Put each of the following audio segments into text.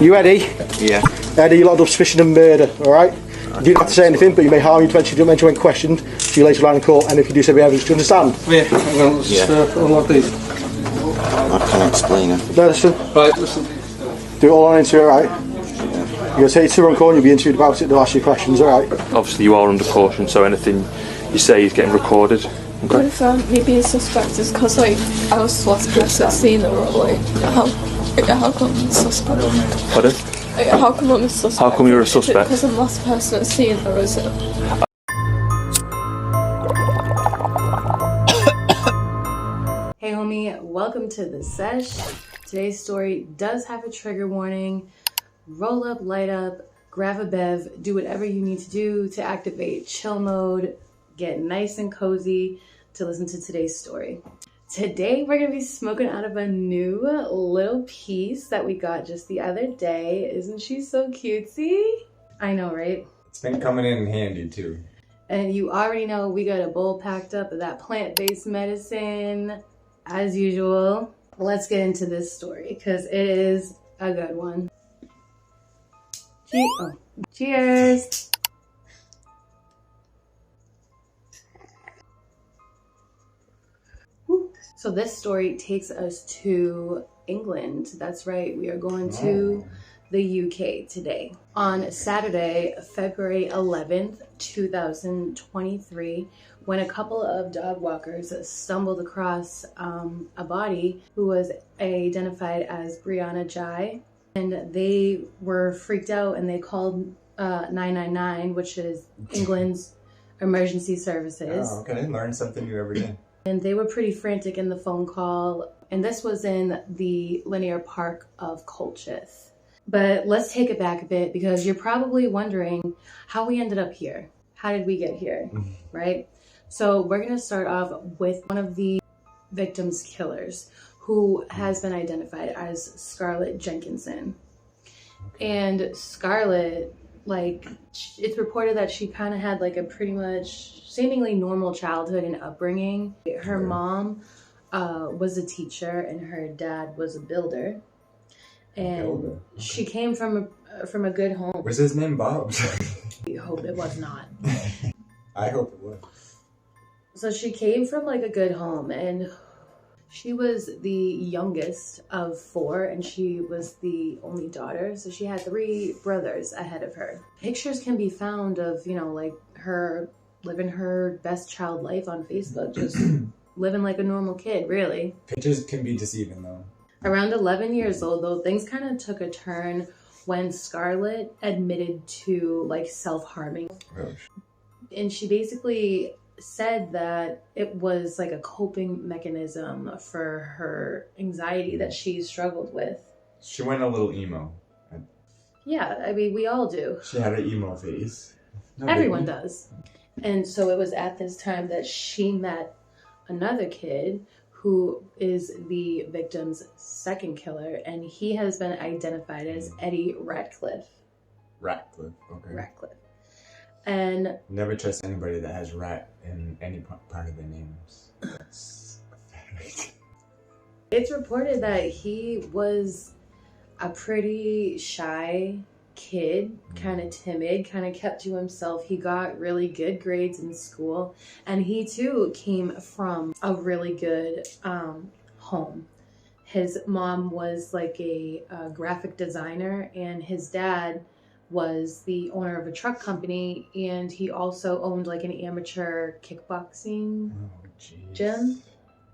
You ready? Yeah. Eddie, you're locked up suspicion of murder, alright? You don't have to say anything, but you may harm you to mention when questioned. See you later line in court, and if you do say the evidence, do you understand? Yeah, hang on, let's just unlock these. I can't explain it. No, listen. Right, listen. Do it all on interview, alright? You're going to take to on call and you'll be interviewed about it, they'll ask you questions, alright? Obviously you are under caution, so anything you say is getting recorded. Okay. What if me being suspect is because like I was the last person seen the role? Like how come I'm a suspect? Pardon? Like, how come I'm a suspect? How come you're a suspect? Because I'm the last person seen the rose. Hey homie, welcome to the sesh. Today's story does have a trigger warning. Roll up, light up, grab a bev, do whatever you need to do to activate chill mode, get nice and cozy to listen to today's story. Today we're gonna be smoking out of a new little piece that we got just the other day. Isn't she so cutesy? I know, right? It's been coming in handy too. And you already know we got a bowl packed up of that plant-based medicine, as usual. Let's get into this story, because it is a good one. Cheers! So this story takes us to England. That's right, we are going to the UK today. On Saturday, February 11th, 2023, when a couple of dog walkers stumbled across a body who was identified as BRIANNA GHEY, and they were freaked out and they called 999, which is England's emergency services. Oh, okay. Learn something new every day. And they were pretty frantic in the phone call. And this was in the linear park of Colchester. But let's take it back a bit, because you're probably wondering how we ended up here. How did we get here, right? So we're gonna start off with one of the victim's killers, who has been identified as Scarlett Jenkinson. And Scarlett, like, it's reported that she kind of had like a pretty much seemingly normal childhood and upbringing. Her mom was a teacher and her dad was a builder. And Okay. she came from a good home. Was his name Bob? I hope it was not. I hope it was. So she came from like a good home, and she was the youngest of four, and she was the only daughter. So she had three brothers ahead of her. Pictures can be found of, you know, like her living her best child life on Facebook, just living like a normal kid, really. Pictures can be deceiving though. Around 11 years old, though, things kind of took a turn when Scarlett admitted to like self-harming. Oh. And she basically said that it was like a coping mechanism for her anxiety that she struggled with. She went a little emo. Yeah, I mean, we all do. She had an emo phase. No Everyone biggie. does. And so it was at this time that she met another kid who is the victim's second killer, and he has been identified as Eddie Ratcliffe. Ratcliffe. Okay. Ratcliffe. And Never trust anybody that has rat in any part of their names. That's a fact. it's reported that he was a pretty shy kid, kind of timid, kind of kept to himself. He got really good grades in school, and he too came from a really good home. His mom was like a graphic designer, and his dad was the owner of a truck company, and he also owned like an amateur kickboxing Oh, jeez. gym.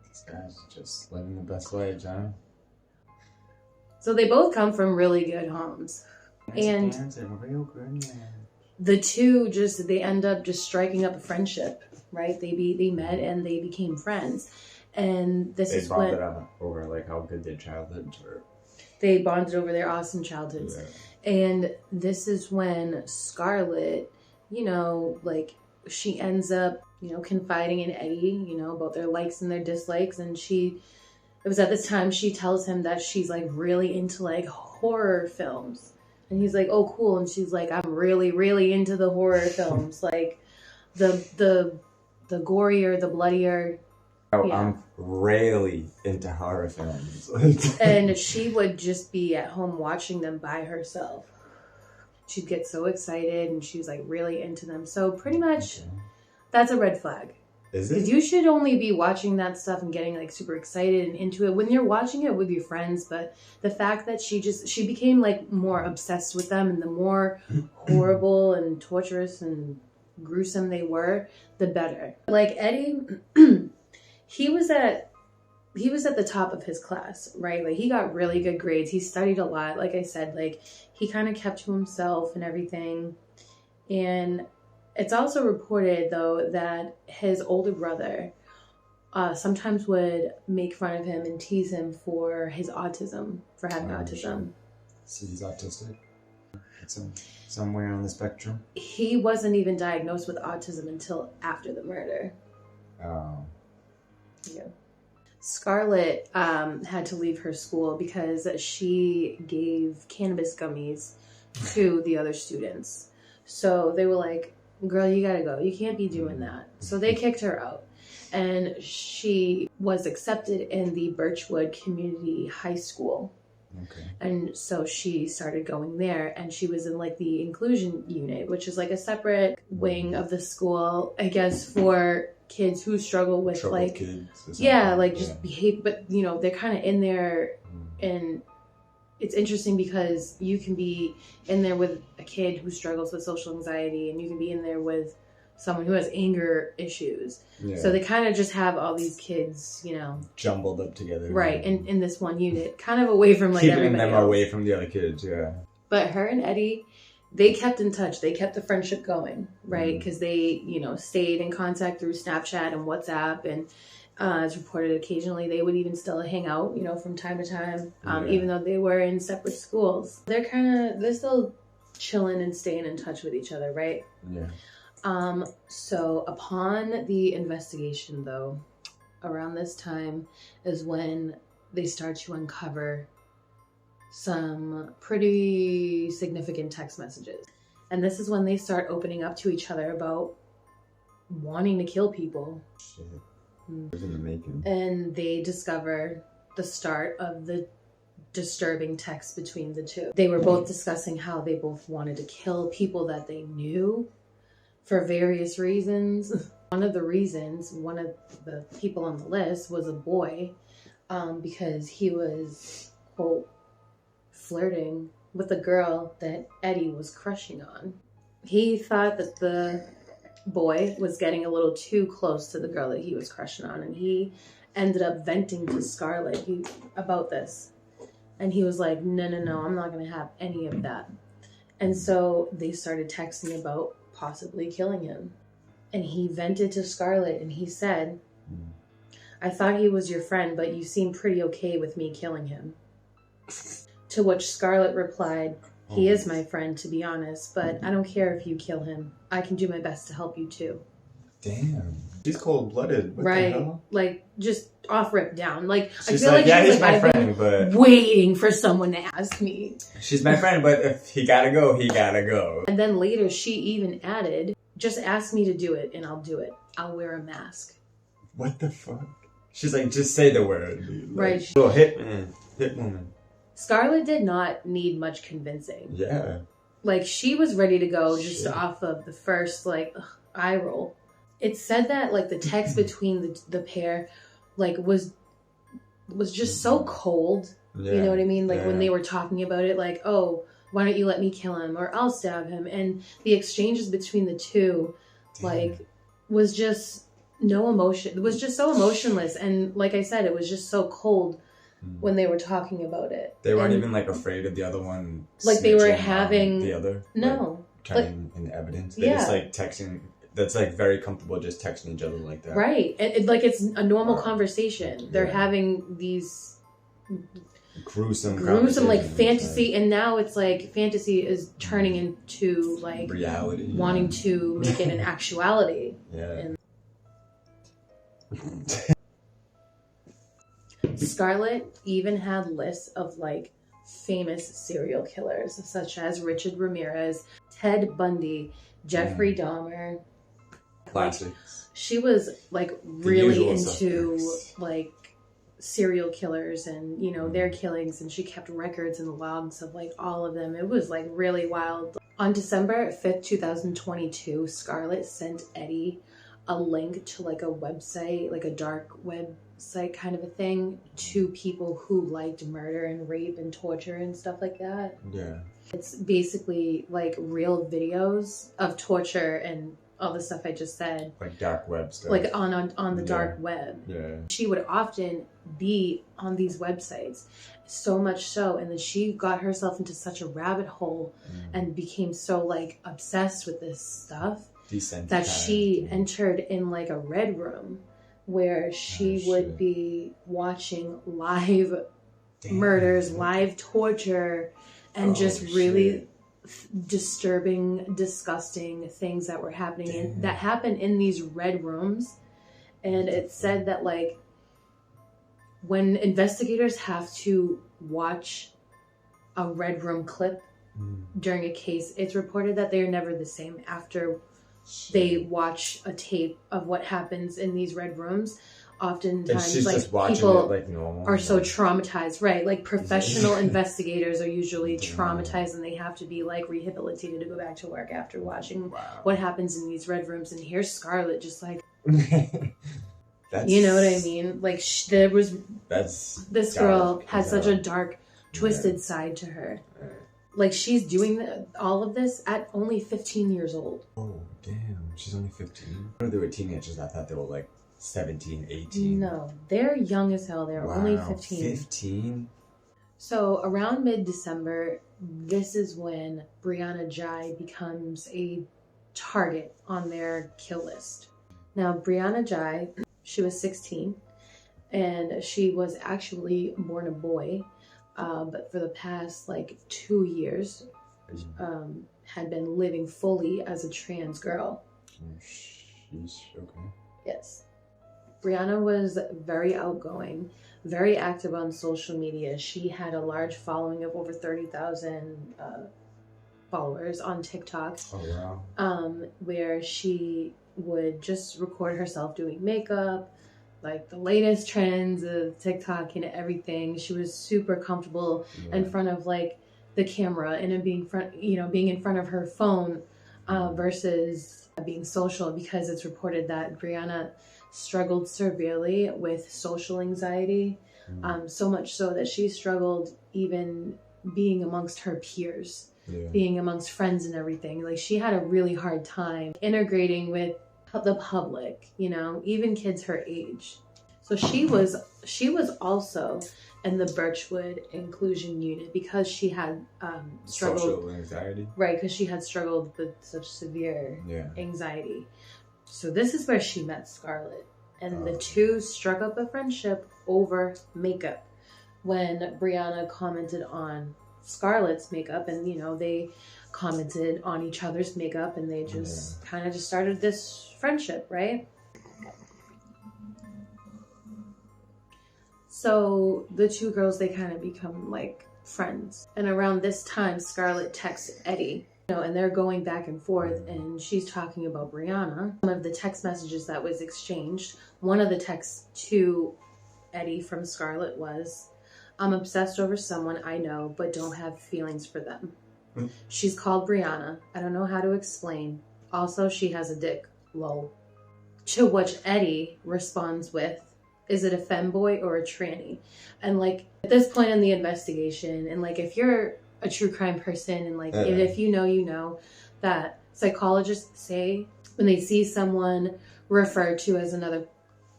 These guys are just living the best lives, huh? So they both come from really good homes. And real good, man. the two they end up just striking up a friendship, right? They met and they became friends. And this They is bonded when over like how good their childhoods were. they bonded over their awesome childhoods. Yeah. And this is when Scarlett, you know, like she ends up, you know, confiding in Eddie, you know, about their likes and their dislikes. And it was at this time she tells him that she's like really into like horror films. And he's like, oh, cool. And she's like, I'm really, really into the horror films. Like the gorier, the bloodier, Oh, Yeah. I'm really into horror films. And she would just be at home watching them by herself. She'd get so excited and she was like really into them. So pretty much that's a red flag. Is Because it? you should only be watching that stuff and getting like super excited and into it when you're watching it with your friends. But the fact that she became like more obsessed with them, and the more horrible and torturous and gruesome they were, the better. Like Eddie, he was at the top of his class, right? Like he got really good grades. He studied a lot. Like I said, like he kind of kept to himself and everything. And it's also reported, though, that his older brother sometimes would make fun of him and tease him for his autism, for having autism. So he's autistic? Somewhere on the spectrum? He wasn't even diagnosed with autism until after the murder. Oh. Yeah. Scarlett had to leave her school because she gave cannabis gummies to the other students. So they were like, girl, you gotta go. You can't be doing that. So they kicked her out. And she was accepted in the Birchwood Community High School. Okay. And so she started going there, and she was in like the inclusion unit, which is like a separate wing of the school, I guess, for kids who struggle with Troubled like, kids or yeah, something. like just behave, but you know, they're kind of in there. And it's interesting because you can be in there with a kid who struggles with social anxiety, and you can be in there with someone who has anger issues. Yeah. So they kind of just have all these kids, you know, jumbled up together. right, in this one unit, kind of away from like keeping everybody them else. away from the other kids, yeah. But her and Eddie, they kept in touch. They kept the friendship going, right? Because they, you know, stayed in contact through Snapchat and WhatsApp, and as reported, occasionally they would even still hang out, you know, from time to time, even though they were in separate schools. They're still chilling and staying in touch with each other, right? Yeah. So upon the investigation, though, around this time is when they start to uncover some pretty significant text messages. And this is when they start opening up to each other about wanting to kill people. Shit. In the making. And they discover the start of the disturbing text between the two. They were both discussing how they both wanted to kill people that they knew for various reasons. One of the reasons, one of the people on the list was a boy, because he was, quote, flirting with a girl that Eddie was crushing on. He thought that the boy was getting a little too close to the girl that he was crushing on, and he ended up venting to Scarlett about this. And he was like, no, I'm not going to have any of that. And so they started texting about possibly killing him. And he vented to Scarlett, and he said, I thought he was your friend, but you seem pretty okay with me killing him. To which Scarlett replied, he is my friend, to be honest, but I don't care if you kill him. I can do my best to help you too. Damn. She's cold-blooded. What right. the hell? Like, just off rip down. Like, She's I feel like, yeah, she's he's my I've friend, been but waiting for someone to ask me. she's my friend, but if he gotta go, he gotta go. And then later she even added, just ask me to do it and I'll do it. I'll wear a mask. What the fuck? She's like, just say the word, dude. Like, Right. little hitman. Hit woman. Scarlett did not need much convincing. Yeah. Like, she was ready to go just Shit. off of the first, like, eye roll. It said that, like, the text between the pair, like, was just so cold. Yeah. You know what I mean? Like, Yeah. when they were talking about it, like, oh, why don't you let me kill him? Or I'll stab him. And the exchanges between the two, like, was just no emotion. It was just so emotionless. And like I said, it was just so cold when they were talking about it. They weren't And, even like afraid of the other one. like, they were snitching on having the other. no. Like, turning in evidence. They Yeah. just like texting. That's like very comfortable just texting each other like that. Right. Like, it's a normal conversation. They're Yeah. having these Gruesome like conversations, fantasy, and now it's like fantasy is turning into like reality. wanting to make it an actuality. Yeah. Scarlett even had lists of like famous serial killers such as Richard Ramirez, Ted Bundy, Jeffrey Dahmer, Classics. She was like really usual into suspects. like serial killers and, you know, their killings, and she kept records and logs of like all of them. It was like really wild. On December 5th, 2022, Scarlett sent Eddie a link to like a website, like a dark website kind of a thing, to people who liked murder and rape and torture and stuff like that. Yeah. It's basically like real videos of torture and all the stuff I just said. Like dark web stuff. Like on the dark web. Yeah. She would often be on these websites, so much so, and then she got herself into such a rabbit hole and became so like obsessed with this stuff that she entered in like a red room where she would be watching live murders, live torture, and just really disturbing, disgusting things that were happening that happened in these red rooms. And it said that like when investigators have to watch a red room clip during a case, it's reported that they're never the same after they watch a tape of what happens in these red rooms. Oftentimes, like people like normal, are so traumatized, right? Like professional investigators are usually traumatized, and they have to be like rehabilitated to go back to work after watching what happens in these red rooms. And here's Scarlett, just like, you know what I mean? Like this girl has such a dark, twisted side to her. Like she's doing all of this at only 15 years old. Oh damn, she's only 15. When they were teenagers, I thought they were like 17, 18. No, they're young as hell. They're only 15. 15? So around mid-December, this is when Brianna GHEY becomes a target on their kill list. Now, Brianna GHEY, she was 16, and she was actually born a boy, but for the past like 2 years, had been living fully as a trans girl. Oh, sheesh, okay. Yes. Brianna was very outgoing, very active on social media. She had a large following of over 30,000 followers on TikTok. Oh, wow. Where she would just record herself doing makeup, like the latest trends of TikTok and everything. She was super comfortable in front of like the camera and being in front of her phone versus being social, because it's reported that Brianna struggled severely with social anxiety, so much so that she struggled even being amongst her peers, being amongst friends and everything. Like she had a really hard time integrating with the public, you know, even kids her age. So she was also in the Birchwood inclusion unit because she had struggled social anxiety, right? Because she had struggled with such severe anxiety. So this is where she met Scarlett, and the two struck up a friendship over makeup. When Brianna commented on Scarlett's makeup, and you know, they commented on each other's makeup, and they just kind of just started this friendship, right? So the two girls, they kind of become like friends. And around this time, Scarlett texts Eddie, you know, and they're going back and forth, and she's talking about Brianna. One of the text messages that was exchanged, one of the texts to Eddie from Scarlett was, "I'm obsessed over someone I know, but don't have feelings for them. She's called Brianna. I don't know how to explain. Also, she has a dick. Lol." To which Eddie responds with, "Is it a femboy or a tranny?" And like at this point in the investigation, and like if you're a true crime person, and like if you know that psychologists say when they see someone referred to as another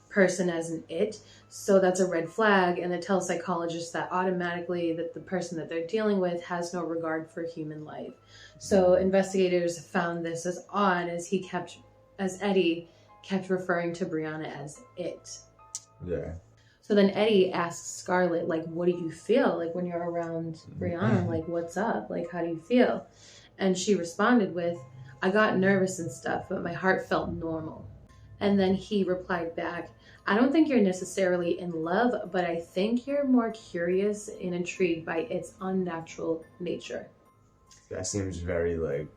person as an it, so that's a red flag, and it tells psychologists that automatically that the person that they're dealing with has no regard for human life. So investigators found this as odd as Eddie kept referring to Brianna as it. Yeah. So then Eddie asks Scarlett, like, what do you feel? Like, when you're around Brianna, like, what's up? Like, how do you feel? And she responded with, "I got nervous and stuff, but my heart felt normal." And then he replied back, "I don't think you're necessarily in love, but I think you're more curious and intrigued by its unnatural nature." That seems very, like,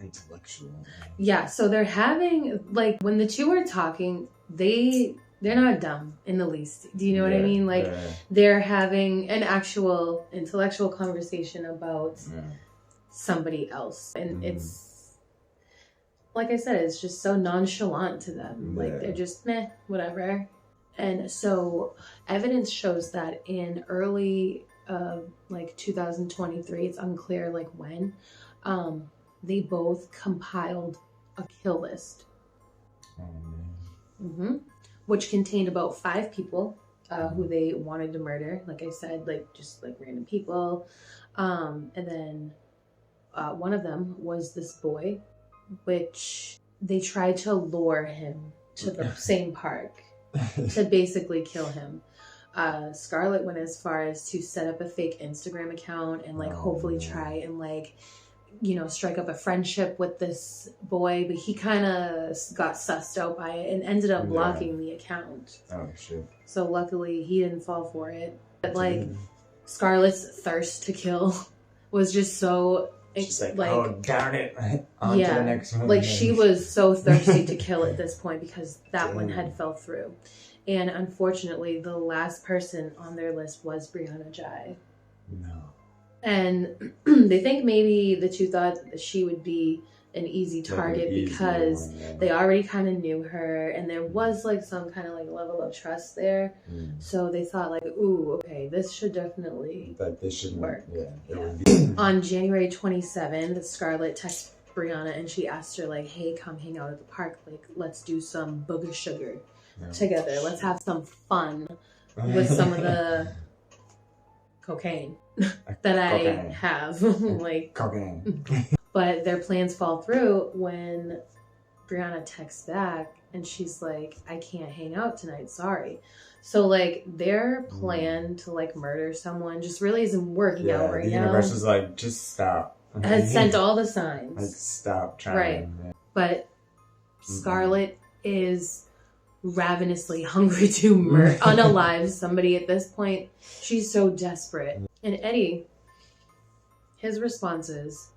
intellectual. Yeah, so they're having, like, when the two are talking, they're not dumb in the least. Do you know what I mean? Like, they're having an actual intellectual conversation about somebody else. And it's, like I said, it's just so nonchalant to them. Like, they're just, meh, whatever. And so evidence shows that in early, like 2023, it's unclear like when, they both compiled a kill list, which contained about 5 people who they wanted to murder. Like I said, like just like random people. And then one of them was this boy, which they tried to lure him to the same park to basically kill him. Scarlett went as far as to set up a fake Instagram account and like hopefully try and like, you know, strike up a friendship with this boy, but he kind of got sussed out by it and ended up blocking the account. Oh shit. So luckily he didn't fall for it. But like Scarlett's thirst to kill was just so She's like, oh darn it. On to the next one. Like she was so thirsty to kill at this point because that one had fell through. And unfortunately, the last person on their list was BRIANNA GHEY. No. And they think maybe the two thought that she would be an easy target because they already kind of knew her and there was like some kind of like level of trust there. So they thought like, ooh, okay, this should definitely work. On January 27th, Scarlett texted BRIANNA and she asked her like, hey, come hang out at the park. Like, let's do some booger sugar together. Let's have some fun with some of the cocaine that I have. Like cocaine. But their plans fall through when BRIANNA texts back and she's like, I can't hang out tonight, sorry. So like their plan to like murder someone just really isn't working out right now. The universe is like, just stop. Has sent all the signs. Like, stop trying. Right. But Scarlett is ravenously hungry to unalive somebody at this point. She's so desperate. And Eddie, his responses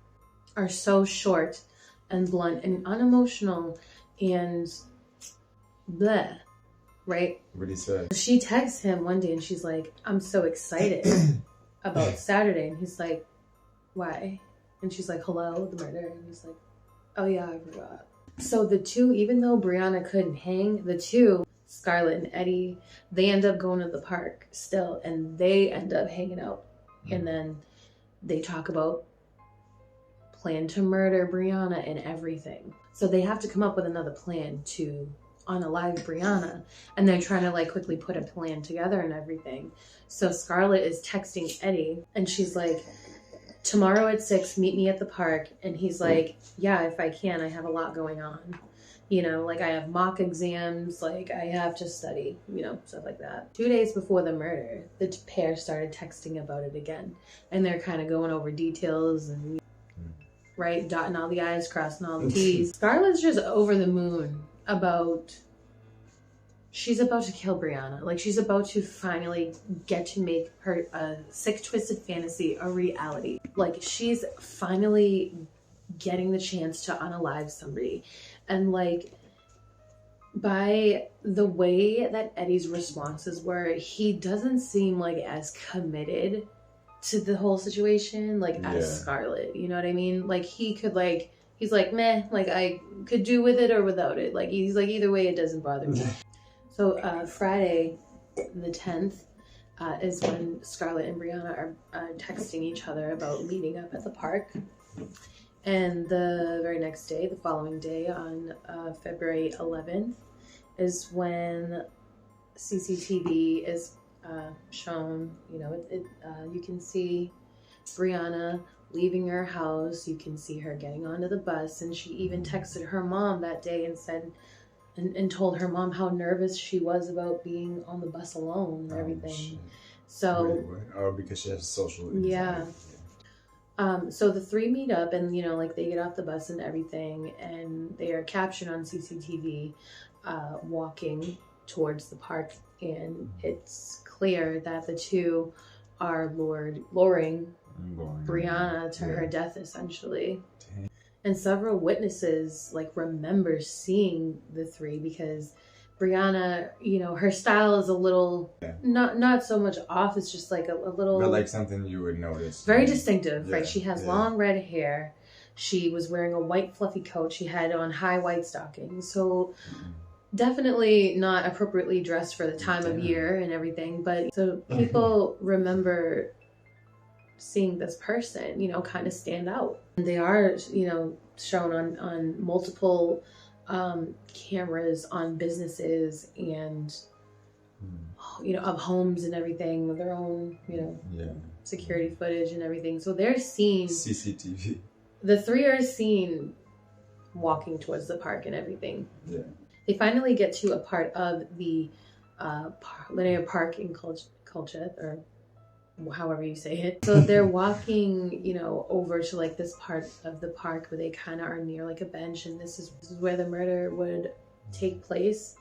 are so short and blunt and unemotional and bleh, right? What did he say? She texts him one day and she's like, I'm so excited about Saturday. And he's like, why? And she's like, hello, the murder. And he's like, oh yeah, I forgot. So the two, even though BRIANNA couldn't hang, the two, Scarlett and Eddie, they end up going to the park still and they end up hanging out. And then they talk about plan to murder BRIANNA and everything. So they have to come up with another plan to unalive BRIANNA. And they're trying to like quickly put a plan together and everything. So Scarlett is texting Eddie and she's like, tomorrow at 6, meet me at the park. And he's like, yeah, if I can, I have a lot going on. You know, like I have mock exams, like I have to study, you know, stuff like that. 2 days before the murder, the pair started texting about it again. And they're kind of going over details and, right, dotting all the I's, crossing all the T's. Scarlett's just over the moon about, she's about to kill BRIANNA. Like she's about to finally get to make her sick, twisted fantasy a reality. Like she's finally getting the chance to unalive somebody. And like, by the way that Eddie's responses were, he doesn't seem like as committed to the whole situation, like as Scarlett, you know what I mean? Like he could like, he's like, meh, like I could do with it or without it. Like he's like, either way, it doesn't bother me. So Friday, the 10th, is when Scarlett and BRIANNA are texting each other about meeting up at the park. And the very next day, the following day, on February 11th, is when CCTV is shown. You know, you can see BRIANNA leaving her house. You can see her getting onto the bus. And she even texted her mom that day and said, and told her mom how nervous she was about being on the bus alone and everything. So, because she has social anxiety. Yeah. So the three meet up and, you know, like they get off the bus and everything and they are captured on CCTV walking towards the park. And it's clear that the two are luring BRIANNA to her death, essentially. And several witnesses like remember seeing the three because BRIANNA, you know, her style is a little not so much off. It's just like a little, but like something you would notice. Very distinctive, right? Yeah, She has long red hair. She was wearing a white fluffy coat. She had on high white stockings. So definitely not appropriately dressed for the time of year and everything. But so people remember seeing this person, you know, kind of stand out. And they are, you know, shown on multiple cameras on businesses and, you know, of homes and everything, of their own, you know, security footage and everything. So they're seen. CCTV. The three are seen walking towards the park and everything. Yeah. They finally get to a part of the linear park in Colchith, or however you say it. So they're walking, you know, over to like this part of the park where they kind of are near like a bench, and this is where the murder would take place.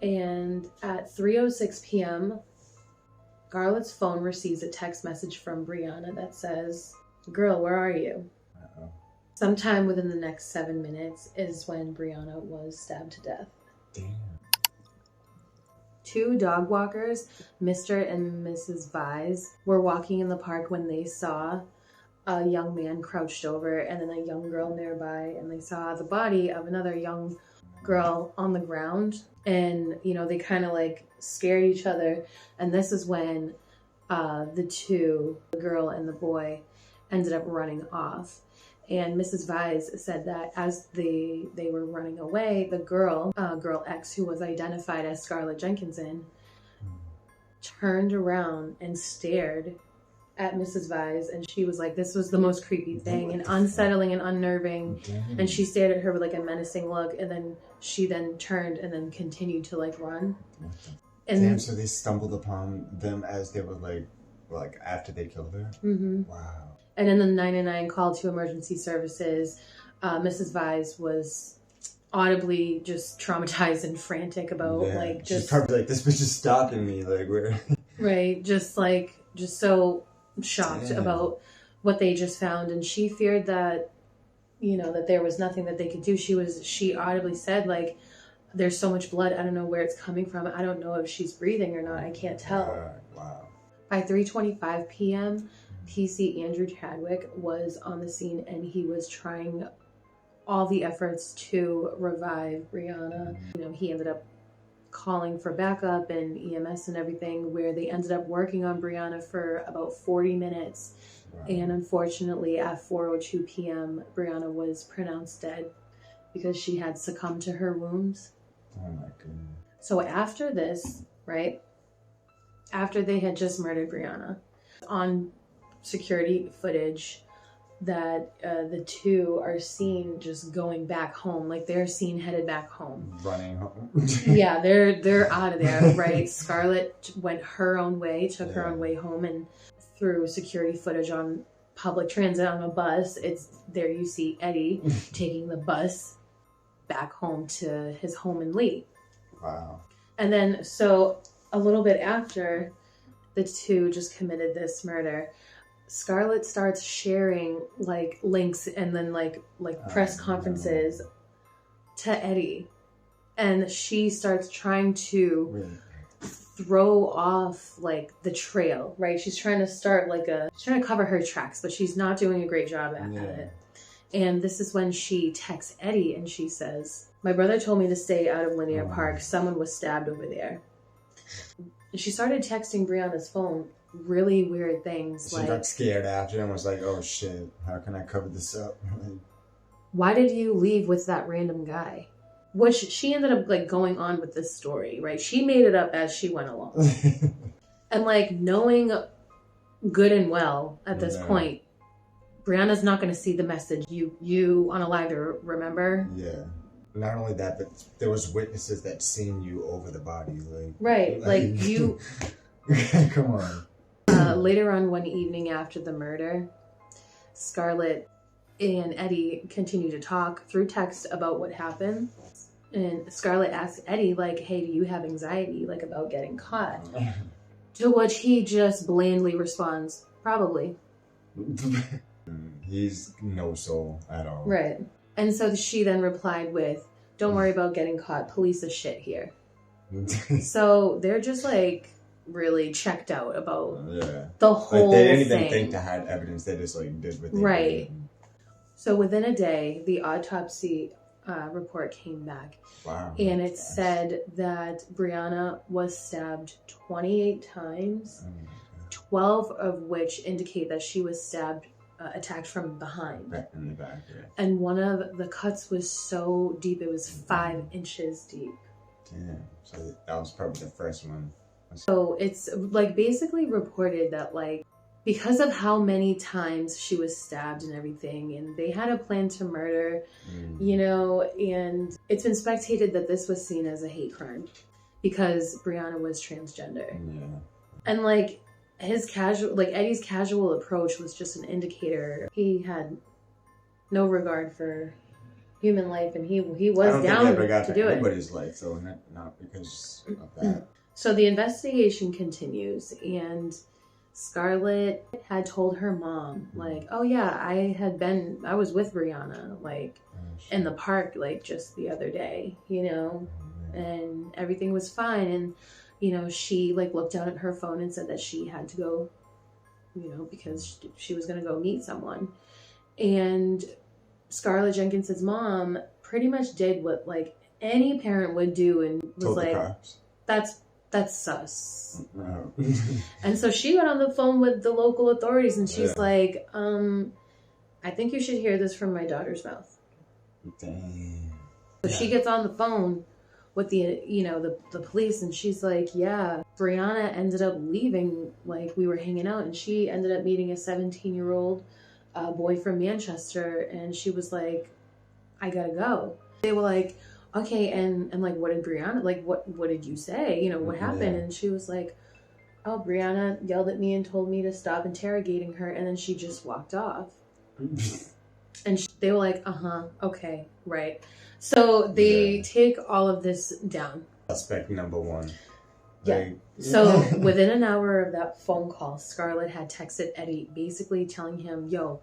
And at 3:06 p.m., Scarlett's phone receives a text message from BRIANNA that says, "Girl, where are you?" Sometime within the next 7 minutes is when BRIANNA was stabbed to death. Damn. Two dog walkers, Mr. and Mrs. Vise, were walking in the park when they saw a young man crouched over and then a young girl nearby, and they saw the body of another young girl on the ground. And, you know, they kind of like scared each other. And this is when the two, the girl and the boy, ended up running off. And Mrs. Vise said that as they were running away, the girl, girl X, who was identified as Scarlett Jenkinson, turned around and stared at Mrs. Vise, and she was like, this was the most creepy thing and unsettling and unnerving. And she stared at her with like a menacing look, and then she then turned and then continued to like run. And damn, so they stumbled upon them as they were like after they killed her? Wow. And in the 999 call to emergency services, Mrs. Vise was audibly just traumatized and frantic about like just she's probably like, this bitch is stalking me, like where right, just so shocked about what they just found. And she feared that, you know, that there was nothing that they could do. She audibly said like, there's so much blood, I don't know where it's coming from, I don't know if she's breathing or not, I can't tell. Wow. By 3:25 p.m. PC Andrew Chadwick was on the scene, and he was trying all the efforts to revive BRIANNA. You know, he ended up calling for backup and EMS and everything, where they ended up working on BRIANNA for about 40 minutes. Wow. And unfortunately, at 4:02 p.m., BRIANNA was pronounced dead because she had succumbed to her wounds. Oh my goodness. So after this, right, after they had just murdered BRIANNA, on security footage that the two are seen just going back home, like they're seen headed back home, running home. Yeah, they're out of there, right? Scarlett went her own way, took her own way home, and through security footage on public transit on a bus, it's there you see Eddie taking the bus back home to his home in Lee. Wow. And then so a little bit after the two just committed this murder, Scarlett starts sharing like links and then like press conferences to Eddie, and she starts trying to throw off like the trail, right? She's trying to start she's trying to cover her tracks, but she's not doing a great job at it. And this is when she texts Eddie and she says, "My brother told me to stay out of Linear Park. Someone was stabbed over there." And she started texting BRIANNA's phone really weird things. She got scared after and was like, oh shit, how can I cover this up? Why did you leave with that random guy? Which she ended up like going on with this story, right? She made it up as she went along. And like knowing good and well at this point, BRIANNA's not going to see the message you unalive, remember? Yeah. Not only that, but there was witnesses that seen you over the body. Like you... Come on. Later on one evening after the murder, Scarlett and Eddie continue to talk through text about what happened. And Scarlett asks Eddie, like, hey, do you have anxiety, like, about getting caught? To which he just blandly responds, probably. He's no soul at all. Right. And so she then replied with, "Don't worry about getting caught. Police is shit here." So they're just like really checked out about the whole they didn't thing. even think to have evidence. They just like did what they Right. did. So within a day, the autopsy report came back. Wow. And it said that Brianna was stabbed 28 times, 12 of which indicate that she was stabbed, attacked from behind. Right in the back, yeah. And one of the cuts was so deep, it was 5 inches deep. Damn. So that was probably the first one. So it's like basically reported that like, because of how many times she was stabbed and everything, and they had a plan to murder, you know, and it's been speculated that this was seen as a hate crime because Brianna was transgender. Yeah. And like Eddie's casual approach was just an indicator. He had no regard for human life, and he was down to do it. Anybody's life, though, not because of that. So the investigation continues, and Scarlett had told her mom, like, "Oh yeah, I was with Brianna, like, in the park, like, just the other day, you know, and everything was fine." And, you know, she, like, looked down at her phone and said that she had to go, you know, because she was going to go meet someone. And Scarlett Jenkins's mom pretty much did what, like, any parent would do and was Told like, the cops. that's sus. No. And so she got on the phone with the local authorities and she's like, I think you should hear this from my daughter's mouth. Damn. So she gets on the phone with the police, and she's like, yeah, Brianna ended up leaving, like, we were hanging out, and she ended up meeting a 17-year-old boy from Manchester, and she was like, I gotta go. They were like, okay, and like, what did Brianna, like, what did you say? You know, what happened? And she was like, oh, Brianna yelled at me and told me to stop interrogating her, and then she just walked off. And they were like, okay, right. So they take all of this down. Suspect number one. Yeah. So within an hour of that phone call, Scarlett had texted Eddie basically telling him, yo,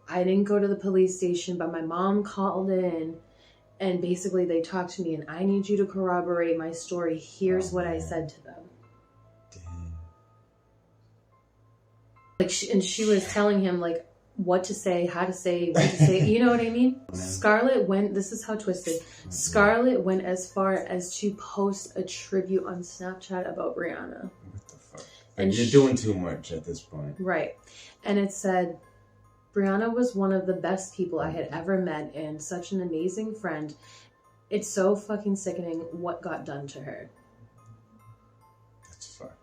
I didn't go to the police station, but my mom called in and basically they talked to me and I need you to corroborate my story. Here's what I said to them. Damn. Like, she was telling him like what to say, how to say, what to say. You know what I mean? Scarlett went, this is how twisted. Scarlett went as far as to post a tribute on Snapchat about Brianna. What the fuck? And you're doing too much at this point. Right. And it said, Brianna was one of the best people I had ever met and such an amazing friend. It's so fucking sickening what got done to her. That's fucked.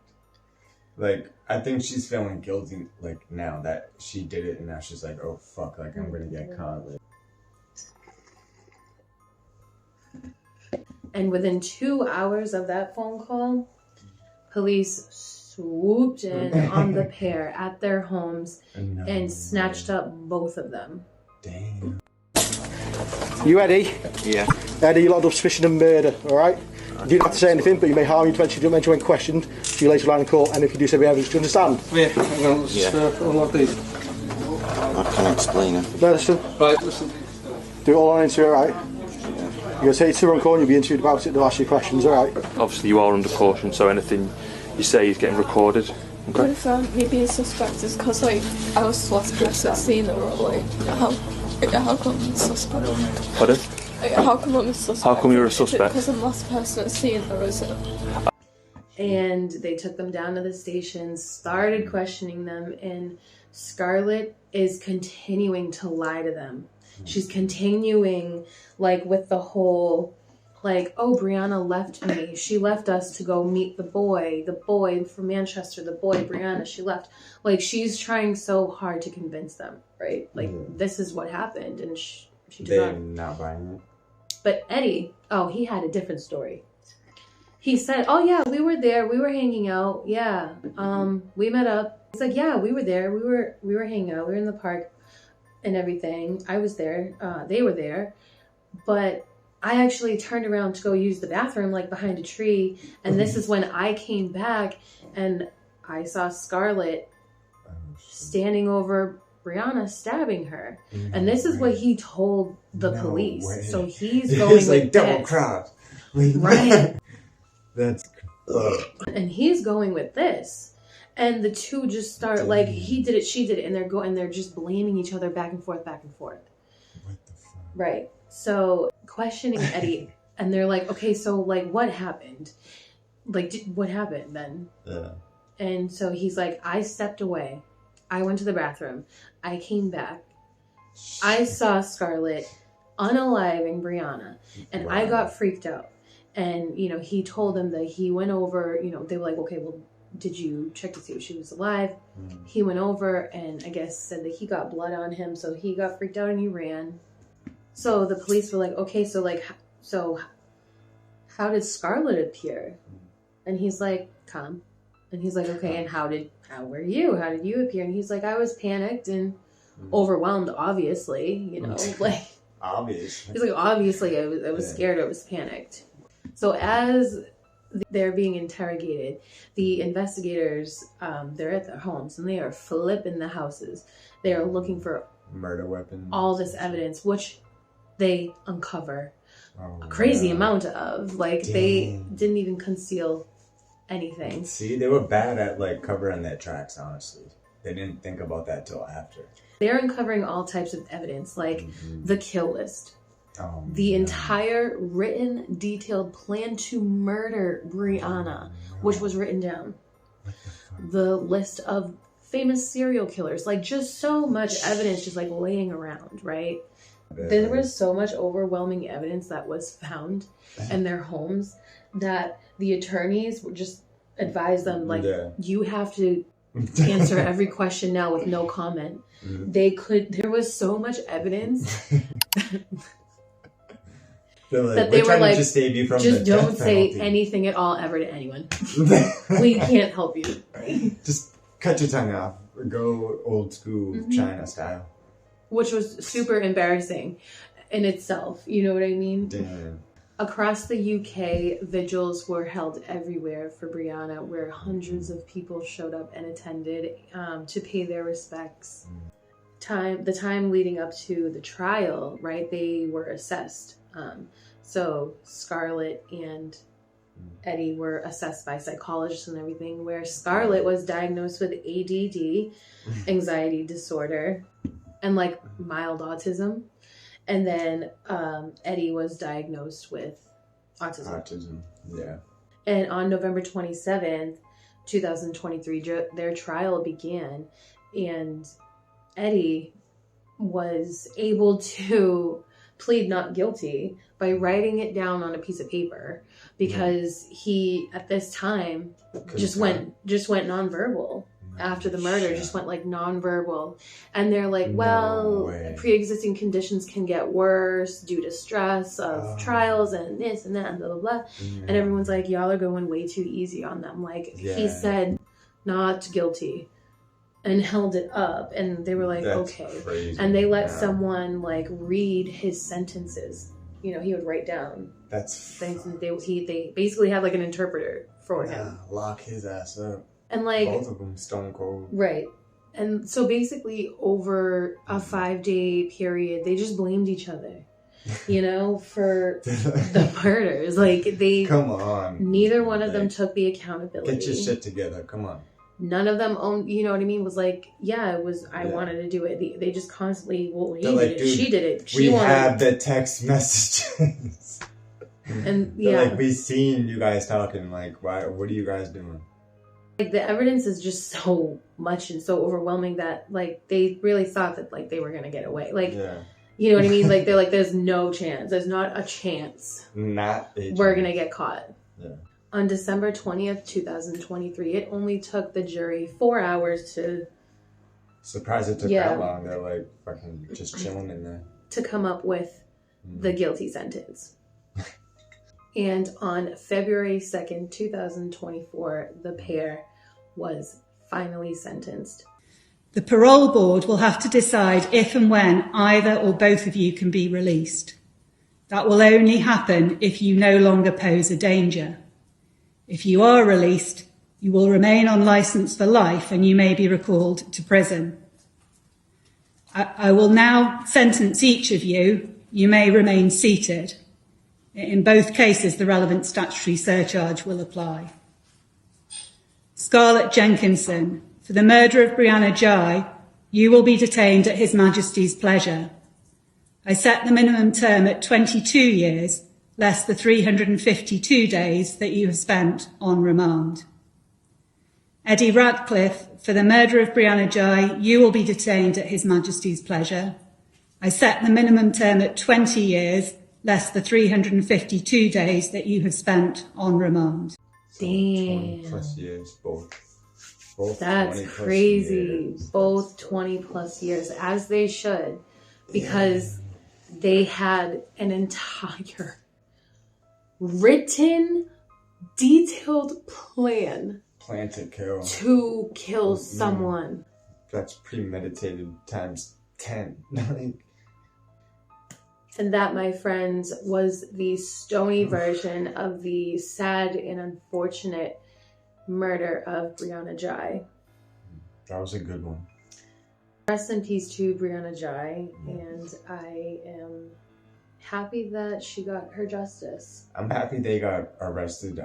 Like, I think she's feeling guilty, like, now that she did it, and now she's like, oh, fuck, like, I'm gonna get caught. Like. And within 2 hours of that phone call, police swooped in on the pair at their homes and snatched up both of them. Damn. You Eddie? Yeah. Eddie, you're locked up suspicion of murder, alright? You don't have to say anything, but you may harm you when questioned. See you later on in court, and if you do say we evidence, do you understand? Yeah, I'm going to just unlock these. I can explain it. No, listen. Right, listen. Do it all on interview, alright? You're going to say it to her on call and you'll be interviewed about it, they'll ask you questions, alright? Obviously you are under caution, so anything you say is getting recorded. But if me being suspect is because like I was the last person to see the robbery, how come I'm suspect? Pardon? How come I'm a suspect? How come you're a suspect? Because I'm the last person that's seen her, is it? And they took them down to the station, started questioning them, and Scarlett is continuing to lie to them. She's continuing, like, with the whole, like, oh, Brianna left me. She left us to go meet the boy from Manchester, the boy, Brianna, she left. Like, she's trying so hard to convince them, right? Like, this is what happened, and she did They're not buying it. But Eddie, oh, he had a different story. He said, oh yeah, we were there, we were hanging out, yeah, we met up. He's like, yeah, we were there, we were hanging out, we were in the park and everything. I was there, they were there, but I actually turned around to go use the bathroom, like behind a tree, and this is when I came back and I saw Scarlett standing over Brianna stabbing her. And this is what he told the police. way. So he's going It's like with double this. cross. Right. That's And he's going with this. And the two just start like, he did it, she did it, and they're just blaming each other back and forth. what the fuck? Right. So questioning Eddie, and they're like, okay, so like what happened? Like, what happened then? Yeah. And so he's like, I stepped away. I went to the bathroom. I came back. I saw Scarlett unaliving Brianna, and I got freaked out. And, you know, he told them that he went over, you know, they were like, okay, well, did you check to see if she was alive? He went over and I guess said that he got blood on him. So he got freaked out and he ran. So the police were like, okay, so how did Scarlett appear? And he's like, come. And he's like, okay, and how did you appear? And he's like, I was panicked and overwhelmed, obviously, you know, like, obviously. he's like, obviously I was scared, I was panicked. So as they're being interrogated, the investigators, they're at their homes and they are flipping the houses. They are looking for murder weapons, all this evidence, which they uncover a crazy amount of. Like, they didn't even conceal anything. See, they were bad at like covering their tracks, honestly. They didn't think about that till after. They're uncovering all types of evidence, like the kill list. The entire written, detailed plan to murder Brianna, which was written down. The list of famous serial killers, like just so much evidence just like laying around, right? There was so much overwhelming evidence that was found in their homes that the attorneys would just advise them, like, you have to answer every question now with no comment. There was so much evidence that they were like, just don't say anything at all ever to anyone. We can't help you. Just cut your tongue off. Go old school China style. Which was super embarrassing in itself. You know what I mean? Damn. Across the UK, vigils were held everywhere for Brianna, where hundreds of people showed up and attended to pay their respects. The time leading up to the trial, right, they were assessed. So Scarlett and Eddie were assessed by psychologists and everything, where Scarlett was diagnosed with ADD, anxiety disorder, and like mild autism. And then Eddie was diagnosed with autism. Yeah. And on November 27th, 2023, their trial began, and Eddie was able to plead not guilty by writing it down on a piece of paper, because he at this time just went nonverbal. After the murder, just went like nonverbal. And they're like, well, pre-existing conditions can get worse due to stress of trials and this and that and blah, blah, blah. And everyone's like, y'all are going way too easy on them. Like, he said not guilty and held it up. And they were like, okay. Crazy. And they let someone like read his sentences. You know, he would write down things. And they basically had like an interpreter for him. Lock his ass up. And like both of them stone cold. Right. And so basically over a 5-day period, they just blamed each other, you know, for the murders. Like, they... Come on. Neither one of them took the accountability. Get your shit together. Come on. None of them owned, you know what I mean? Was like, yeah, it was, I wanted to do it. They just constantly, well, he did it, she did it. We have the text messages. And like, we seen you guys talking. Like, why? What are you guys doing? Like, the evidence is just so much and so overwhelming that, like, they really thought that, like, they were gonna get away. Like, you know what I mean? Like, they're like, there's no chance. There's not a chance. We're gonna get caught. Yeah. On December 20th, 2023, it only took the jury 4 hours to... Surprised it took that long. They're, like, fucking just chilling in there. To come up with the guilty sentence. And on February 2nd, 2024, the pair was finally sentenced. The parole board will have to decide if and when either or both of you can be released. That will only happen if you no longer pose a danger. If you are released, you will remain on licence for life and you may be recalled to prison. I will now sentence each of you. You may remain seated. In both cases, the relevant statutory surcharge will apply. Scarlett Jenkinson, for the murder of Brianna GHEY, you will be detained at His Majesty's pleasure. I set the minimum term at 22 years, less the 352 days that you have spent on remand. Eddie Radcliffe, for the murder of Brianna GHEY, you will be detained at His Majesty's pleasure. I set the minimum term at 20 years, less the 352 days that you have spent on remand. Damn. 20 plus years, both That's 20 plus crazy. years. Both 20 plus years, as they should, because they had an entire written, detailed plan to kill someone. That's premeditated times 10. And that, my friends, was the stony version of the sad and unfortunate murder of Brianna GHEY. That was a good one. Rest in peace to Brianna GHEY, and I am happy that she got her justice. I'm happy they got arrested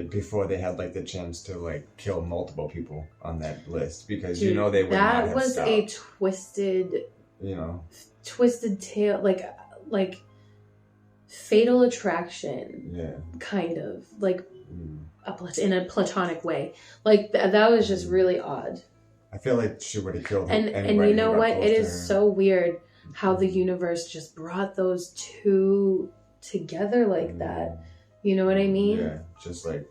before they had like the chance to like kill multiple people on that list, because Dude, you know they would not have that was stopped. a twisted tale, like Fatal Attraction, kind of like in a platonic way. Like that was just really odd. I feel like she would have killed and you know what? It is so weird how the universe just brought those two together like that. You know what I mean? Yeah, just like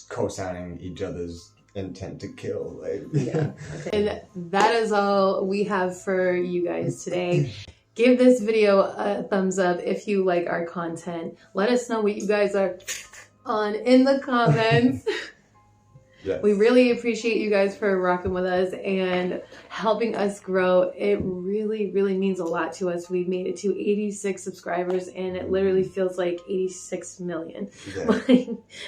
co-signing each other's intent to kill. Like. Yeah. And that is all we have for you guys today. Give this video a thumbs up if you like our content. Let us know what you guys are on in the comments. Yes. We really appreciate you guys for rocking with us and helping us grow. It really, really means a lot to us. We've made it to 86 subscribers, and it literally feels like 86 million. Yeah.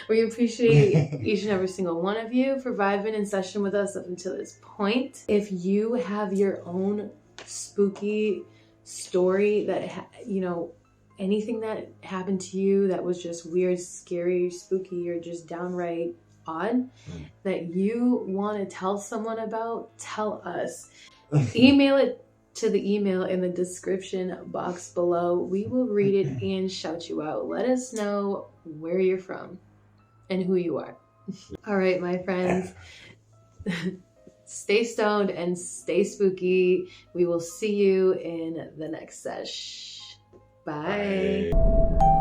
We appreciate each and every single one of you for vibing in session with us up until this point. If you have your own spooky story that, anything that happened to you that was just weird, scary, spooky, or just downright odd that you want to tell someone about, tell us. Email it to the email in the description box below. We will read it and shout you out. Let us know where you're from and who you are. All right, my friends. Stay stoned and stay spooky. We will see you in the next sesh. Bye. Bye.